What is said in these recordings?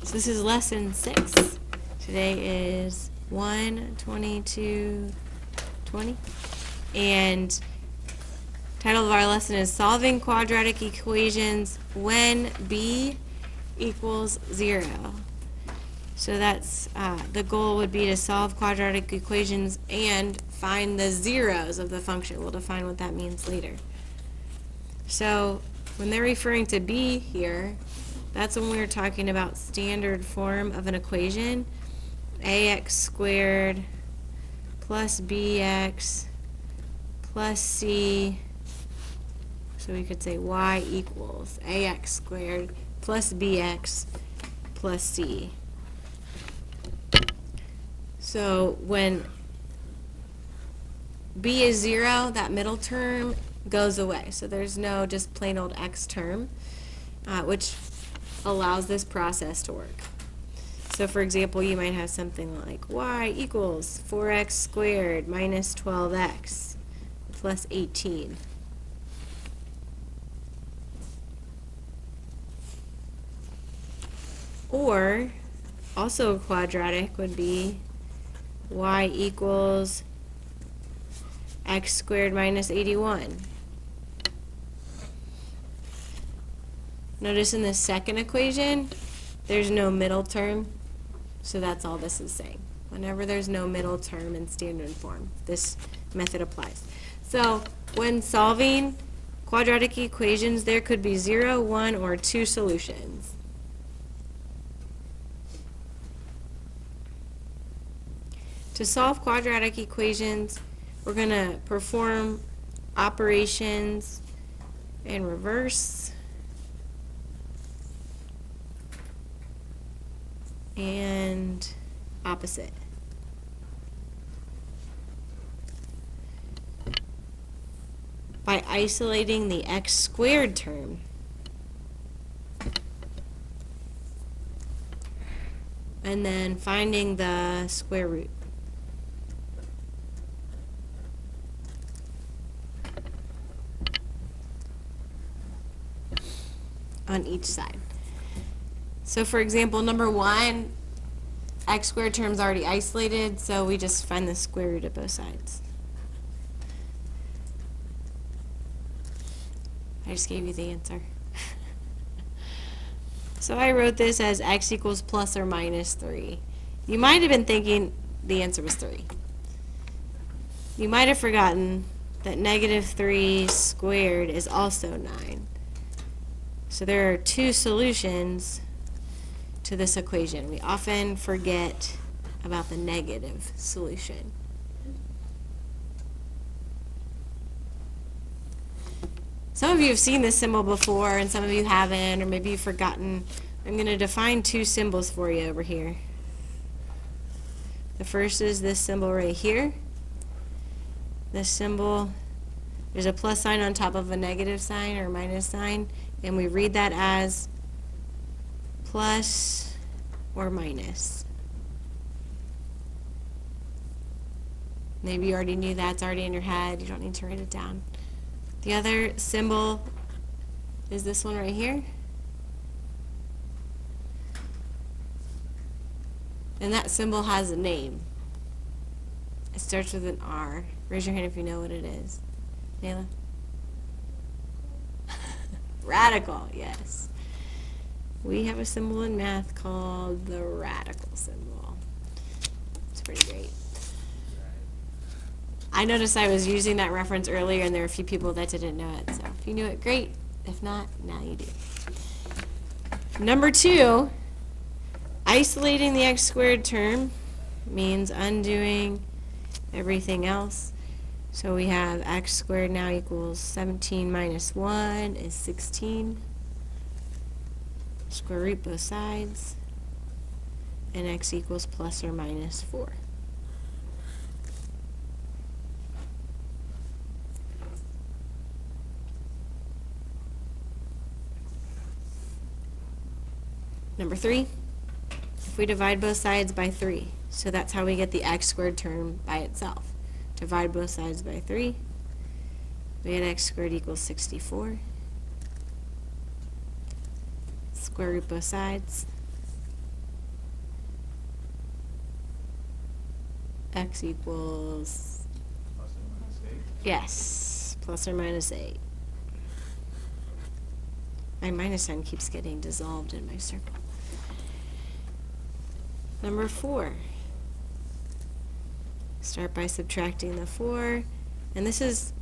So this is lesson 6. Today is 1/22/20. And title of our lesson is Solving Quadratic Equations When B equals 0. So that's the goal would be to solve quadratic equations and find the zeros of the function. We'll define what that means later. So when they're referring to b here, that's when we're talking about standard form of an equation. Ax squared plus bx plus c, so we could say y equals ax squared plus bx plus c. So when b is 0, that middle term goes away. So there's no just plain old x term, which allows this process to work. So for example, you might have something like y equals 4x squared minus 12x plus 18. Or, also quadratic would be y equals x squared minus 81. Notice in the second equation, there's no middle term, so that's all this is saying. Whenever there's no middle term in standard form, this method applies. So when solving quadratic equations, there could be 0, 1, or 2 solutions. To solve quadratic equations, we're going to perform operations in reverse and opposite. By isolating the x squared term, and then finding the square root. On each side. So for example, number 1, x squared term's already isolated, so we just find the square root of both sides. I just gave you the answer. So I wrote this as x equals plus or minus 3. You might have been thinking the answer was 3. You might have forgotten that negative 3 squared is also 9. So there are 2 solutions to this equation. We often forget about the negative solution. Some of you have seen this symbol before and some of you haven't, or maybe you've forgotten. I'm going to define 2 symbols for you over here. The first is this symbol right here. This symbol, there's a plus sign on top of a negative sign or minus sign, and we read that as plus or minus. Maybe you already knew that, it's already in your head, you don't need to write it down. The other symbol is this one right here. And that symbol has a name. It starts with an R. Raise your hand if you know what it is. Nayla? Radical, yes. We have a symbol in math called the radical symbol. It's pretty great. I noticed I was using that reference earlier and there were a few people that didn't know it. So if you knew it, great. If not, now you do. Number 2, isolating the x squared term means undoing everything else. So we have x squared now equals 17 minus 1 is 16. Square root both sides. And x equals plus or minus 4. Number 3, if we divide both sides by 3, so that's how we get the x squared term by itself. Divide both sides by 3, we get x squared equals 64. Square root both sides, x equals, Plus or minus 8. yes, plus or minus 8. My minus sign keeps getting dissolved in my circle. Number 4. Start by subtracting the 4. And this is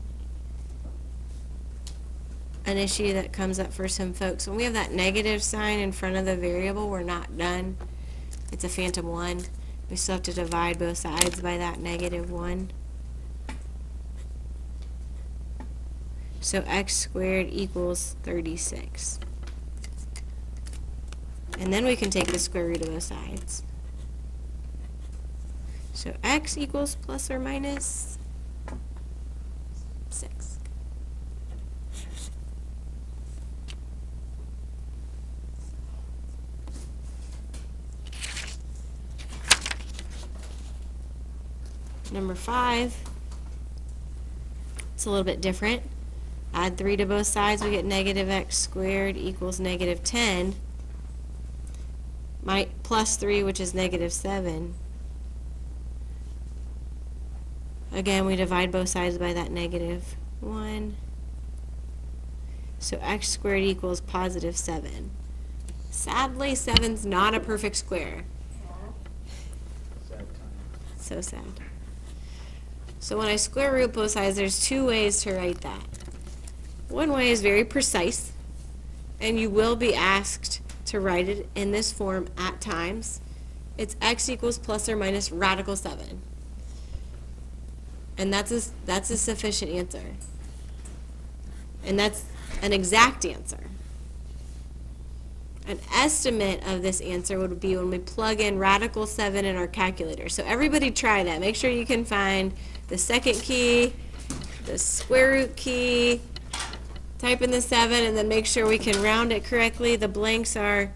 an issue that comes up for some folks. When we have that negative sign in front of the variable, we're not done. It's a phantom 1. We still have to divide both sides by that negative 1. So x squared equals 36. And then we can take the square root of both sides. So x equals plus or minus 6. Number 5, it's a little bit different. Add 3 to both sides, we get negative x squared equals negative 10. My plus 3, which is negative 7. Again, we divide both sides by that negative 1. So x squared equals positive 7. Sadly, 7's not a perfect square. Sad time. So sad. So when I square root both sides, there's 2 ways to write that. One way is very precise, and you will be asked to write it in this form at times. It's x equals plus or minus radical 7. And that's a sufficient answer. And that's an exact answer. An estimate of this answer would be when we plug in radical 7 in our calculator. So everybody try that. Make sure you can find the second key, the square root key, type in the 7, and then make sure we can round it correctly. The blanks are,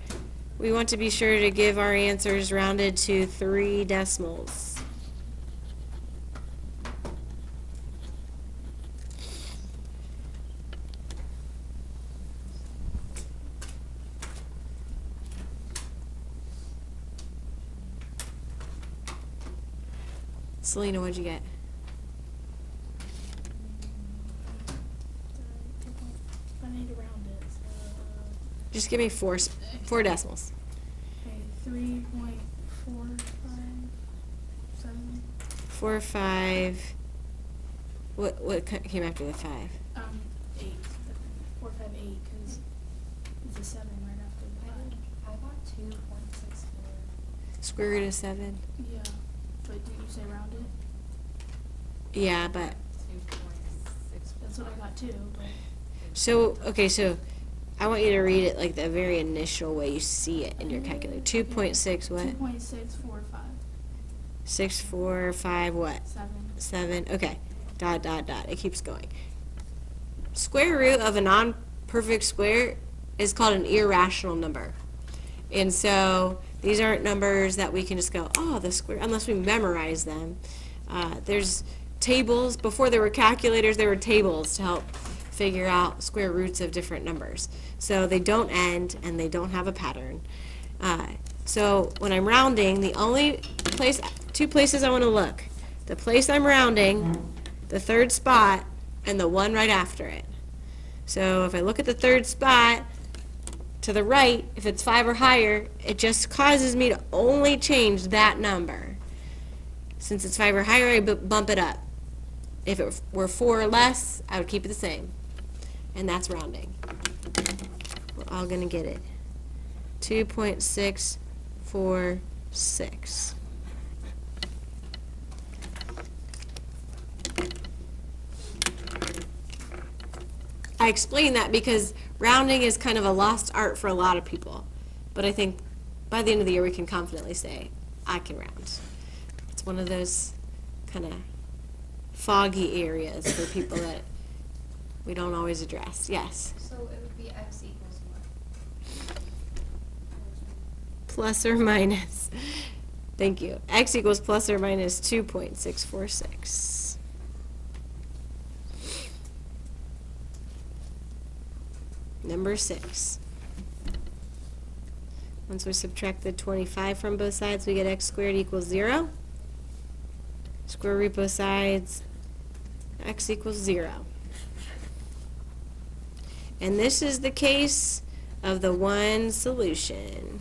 we want to be sure to give our answers rounded to 3 decimals. Selena, what'd you get? I need to round it. So, Just give me four decimals. okay, 3.457. 4, 5. What came after the 5? 8. 458 because it's a 7 right after the 5. I got 2.64. Square root of 7. Yeah, but did you say round it? Yeah, but 2.64. That's what I got too. But so okay, so I want you to read it like the very initial way you see it in your calculator. 2.6 what? 2.645. 645 what? 7. 7. Okay. Dot dot dot. It keeps going. Square root of a non-perfect square is called an irrational number. And so these aren't numbers that we can just go, oh, the square, unless we memorize them. There's tables. Before there were calculators, there were tables to help figure out square roots of different numbers. So they don't end and they don't have a pattern. So when I'm rounding, the only place, 2 places I want to look, the place I'm rounding, the third spot, and the one right after it. So if I look at the third spot, to the right, if it's 5 or higher, it just causes me to only change that number. Since it's 5 or higher, I bump it up. If it were 4 or less, I would keep it the same. And that's rounding. We're all going to get it. 2.646. I explain that because rounding is kind of a lost art for a lot of people. But I think by the end of the year we can confidently say, I can round. It's one of those kind of foggy areas for people that we don't always address. Yes? So it would be x equals what? Plus or minus. Thank you. X equals plus or minus 2.646. Number 6. Once we subtract the 25 from both sides, we get x squared equals 0. Square root both sides. X equals 0. And this is the case of the one solution.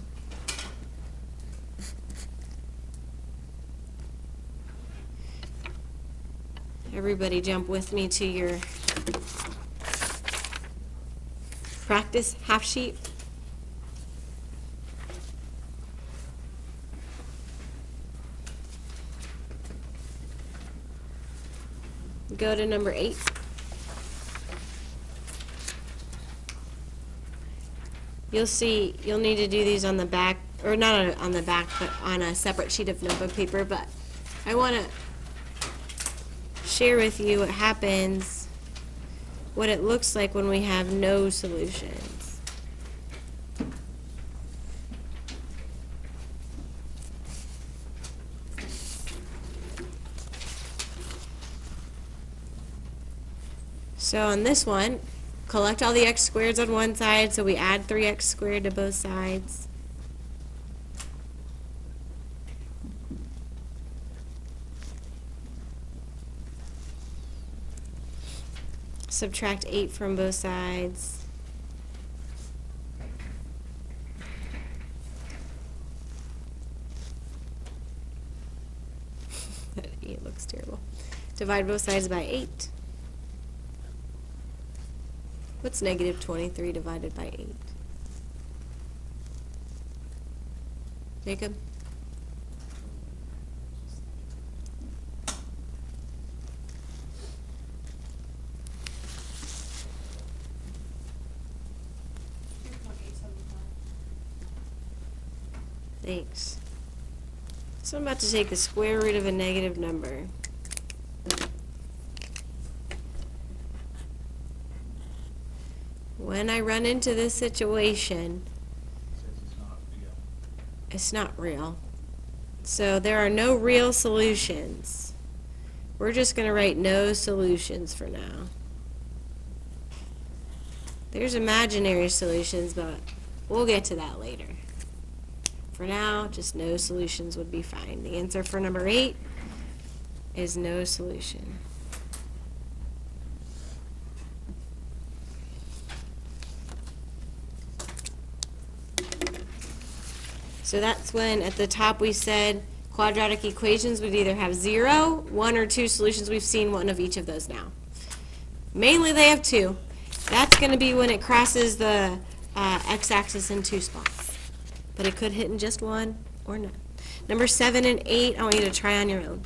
Everybody jump with me to your practice half sheet. Go to number 8. You'll see, you'll need to do these on the back, or not on the back, but on a separate sheet of notebook paper, but I want to share with you what happens, what it looks like when we have no solutions. So on this one, collect all the x squareds on one side, so we add 3x squared to both sides. Subtract 8 from both sides. That 8 looks terrible. Divide both sides by 8. What's negative 23 divided by 8? Jacob? Thanks. So I'm about to take the square root of a negative number. When I run into this situation, Says it's not real. it's not real. So there are no real solutions. We're just going to write no solutions for now. There's imaginary solutions, but we'll get to that later. For now, just no solutions would be fine. The answer for number 8 is no solution. So that's when at the top we said quadratic equations would either have 0, 1, or 2 solutions. We've seen one of each of those now. Mainly they have 2. That's going to be when it crosses the x-axis in 2 spots. But it could hit in just 1 or none. Number 7 and 8, I want you to try on your own.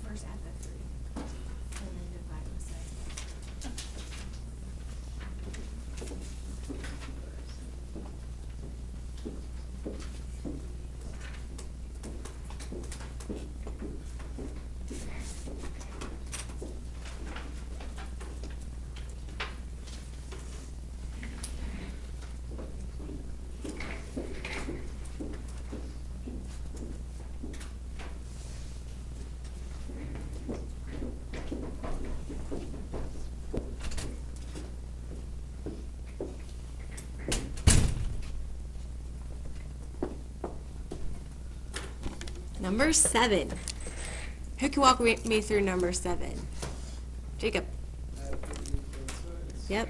First add the 3, and then divide both sides. Number 7. Who can walk me through number 7? Jacob. Add 30 both sides. Yep.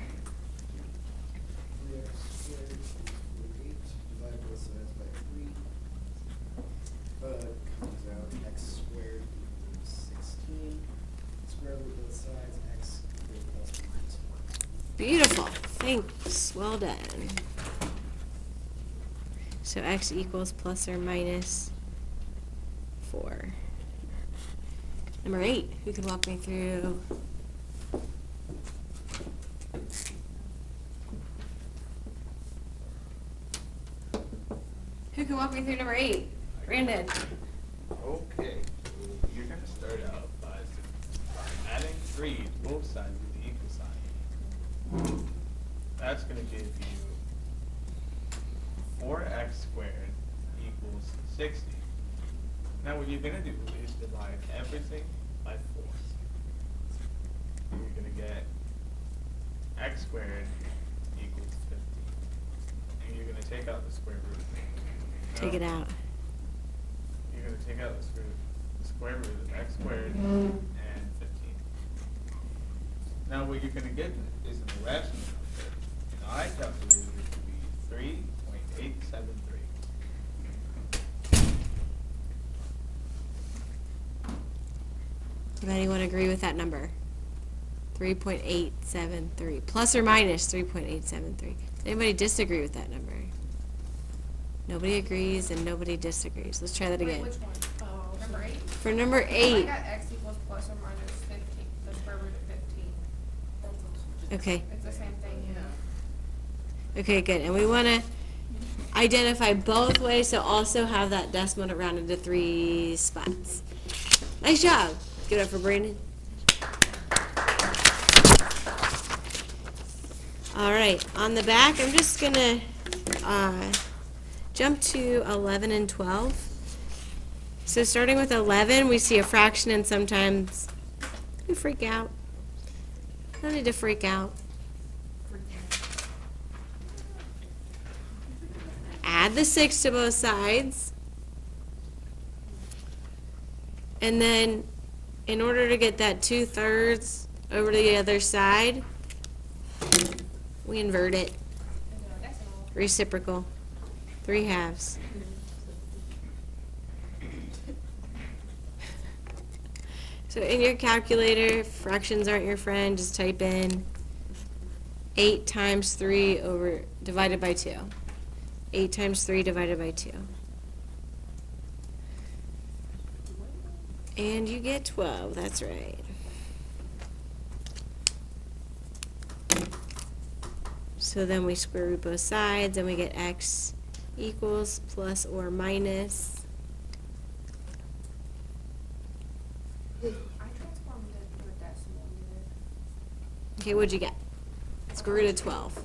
3x squared equals 8. Divide both sides by 3. Comes out x squared equals 16. Square root both sides, x equals plus or minus 1. Beautiful. Thanks. Well done. So x equals plus or minus 4. Number 8. Who can walk me through? Who can walk me through number 8? Brandon. Okay, so you're gonna start out by adding 3 to both sides of the equal sign. That's gonna give you 4x squared equals 60. Now what you're gonna do is divide everything by 4. You're gonna get x squared equals 15. And you're gonna take out the square root. Take it out. You're going to take out the square root of x squared and 15. Now what you're going to get is an irrational number. And I calculated it to be 3.873. Does anyone agree with that number? 3.873. Plus or minus 3.873. Does anybody disagree with that number? Nobody agrees and nobody disagrees. Let's try that Wait, again. which one? Number 8? For number I 8. got x equals plus or minus 15, the square root of 15. Okay. It's the same thing, yeah. Okay, good. And we want to identify both ways, so also have that decimal rounded to 3 spots. Nice job. Give it up for Brandon. All right, on the back, I'm just going to jump to 11 and 12. So starting with 11, we see a fraction, and sometimes we freak out. No need to freak out. Add the 6 to both sides. And then, in order to get that 2/3 over to the other side, we invert it. Reciprocal. 3 halves. So in your calculator, fractions aren't your friend, just type in 8 times 3 divided by 2. 8 times 3 divided by 2. And you get 12, that's right. So then we square root both sides, and we get x equals plus or minus. I transformed it to a decimal unit. Okay, what'd you get? Square root of 12.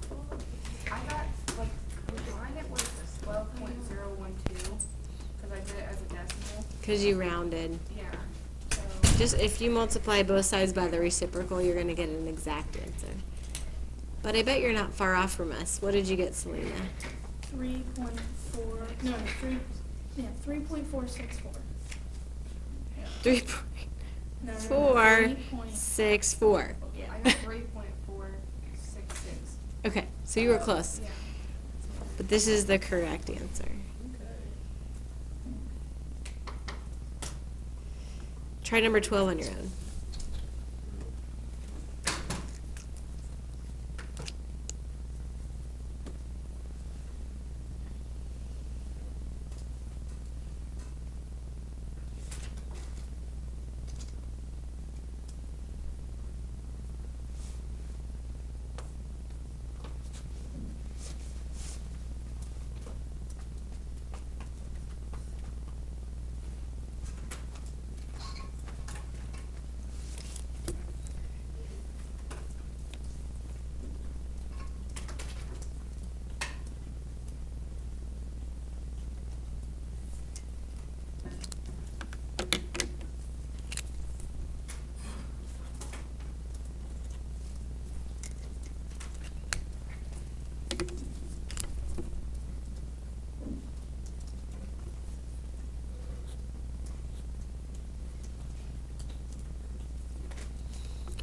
I got, like, with mine it was 12.012, because I did it as a decimal. Because you rounded. Yeah, so. Just if you multiply both sides by the reciprocal, you're going to get an exact answer. But I bet you're not far off from us. What did you get, Selena? 3.4, no, 3.464. 3.464. Yeah. I got 3.466. Okay, so you were close. Yeah. But this is the correct answer. Try number 12 on your own.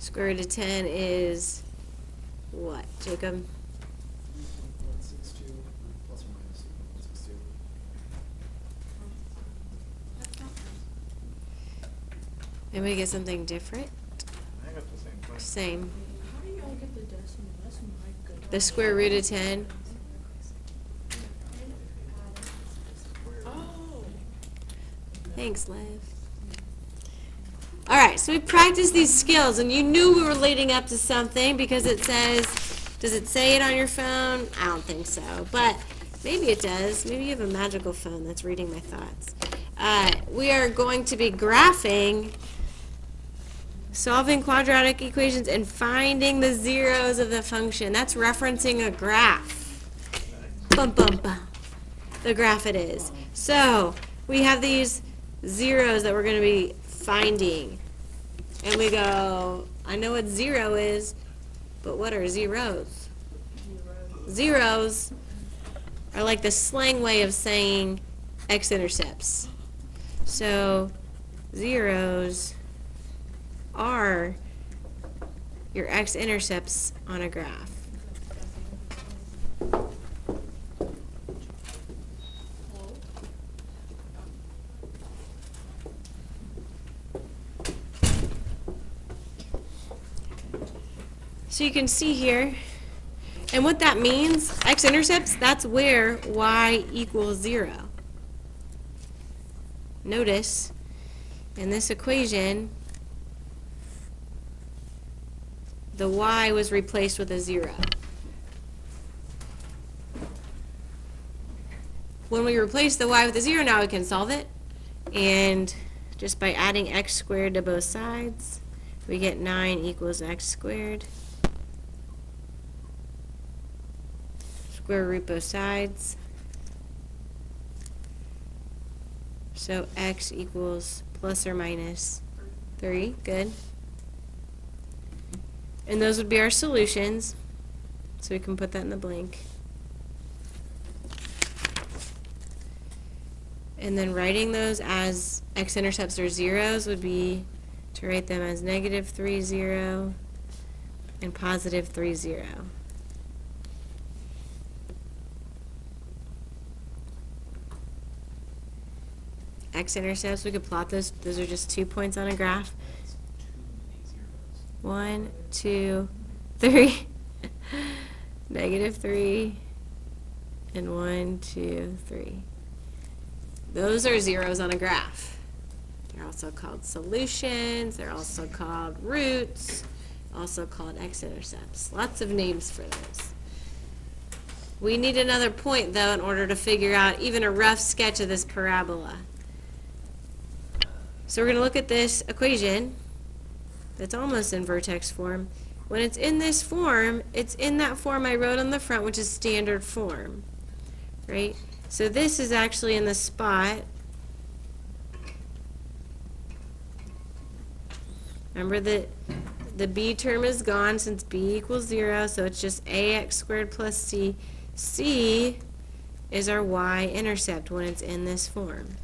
Square root of 10 is what, Jacob? 3.62 plus or minus 3.62. Anybody get something different? I got the same thing. Same. How do y'all get the decimal? That's my goodness. The square root of 10. Oh. Thanks, Liv. All right, so we practiced these skills, and you knew we were leading up to something because it says, does it say it on your phone? I don't think so, but maybe it does. Maybe you have a magical phone that's reading my thoughts. We are going to be graphing, solving quadratic equations, and finding the zeros of the function. That's referencing a graph. Bum, bum, bum. The graph it is. So we have these zeros that we're going to be finding. And we go, I know what 0 is, but what are zeros? Zeros are like the slang way of saying x-intercepts. So zeros are your x-intercepts on a graph. So you can see here, and what that means, x-intercepts, that's where y equals 0. Notice, in this equation, the y was replaced with a 0. When we replace the y with a 0, now we can solve it. And just by adding x squared to both sides, we get 9 equals x squared. Square root both sides. So x equals plus or minus 3. Good. And those would be our solutions. So we can put that in the blank. And then writing those as x-intercepts or zeros would be to write them as -3, 0 and +3, 0. X-intercepts, we could plot those. Those are just 2 points on a graph. That's too many zeros. 1, 2, 3. -3 and 1, 2, 3. Those are zeros on a graph. They're also called solutions. They're also called roots. Also called x-intercepts. Lots of names for those. We need another point, though, in order to figure out even a rough sketch of this parabola. So we're going to look at this equation that's almost in vertex form. When it's in this form, it's in that form I wrote on the front, which is standard form, right? So this is actually in the spot. Remember that the b term is gone since b equals 0, so it's just ax squared plus c. C is our y-intercept when it's in this form.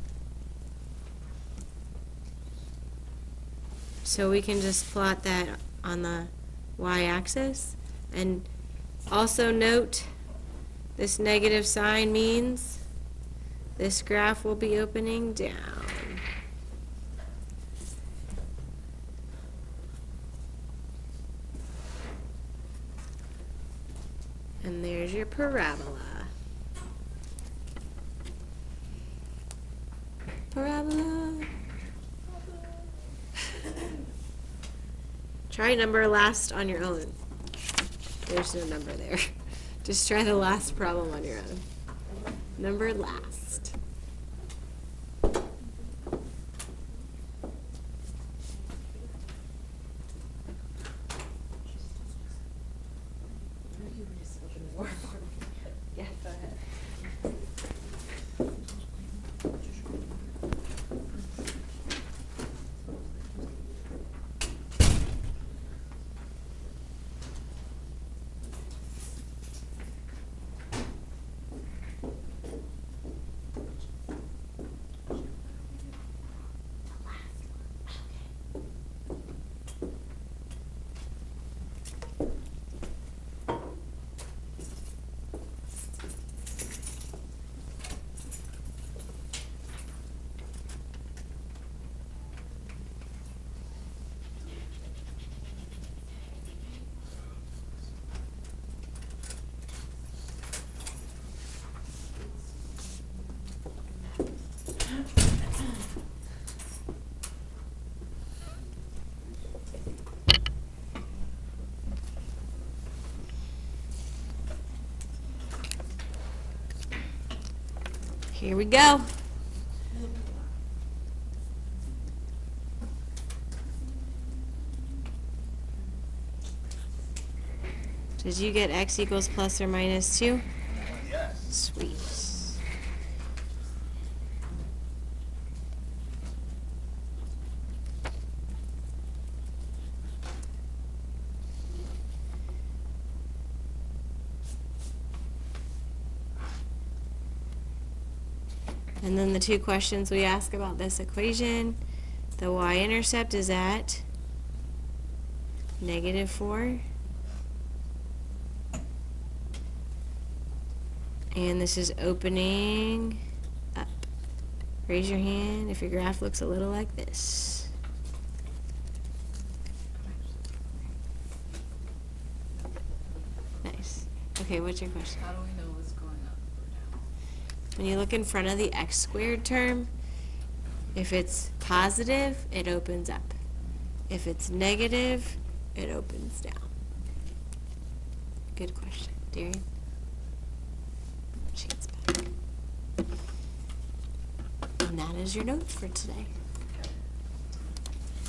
So we can just plot that on the y-axis. And also note this negative sign means this graph will be opening down. And there's your parabola. Parabola. Try number last on your own. There's no number there. Just try the last problem on your own. Number last. Yeah, go ahead. Here we go. Did you get x equals plus or minus 2? Yes. Sweet. And then the two questions we ask about this equation, the y-intercept is at -4. And this is opening up. Raise your hand if your graph looks a little like this. Nice. Okay, what's your question? How do we know what's going up or down? When you look in front of the x squared term, if it's positive, it opens up. If it's negative, it opens down. Good question. Darian? Sheets back. And that is your notes for today.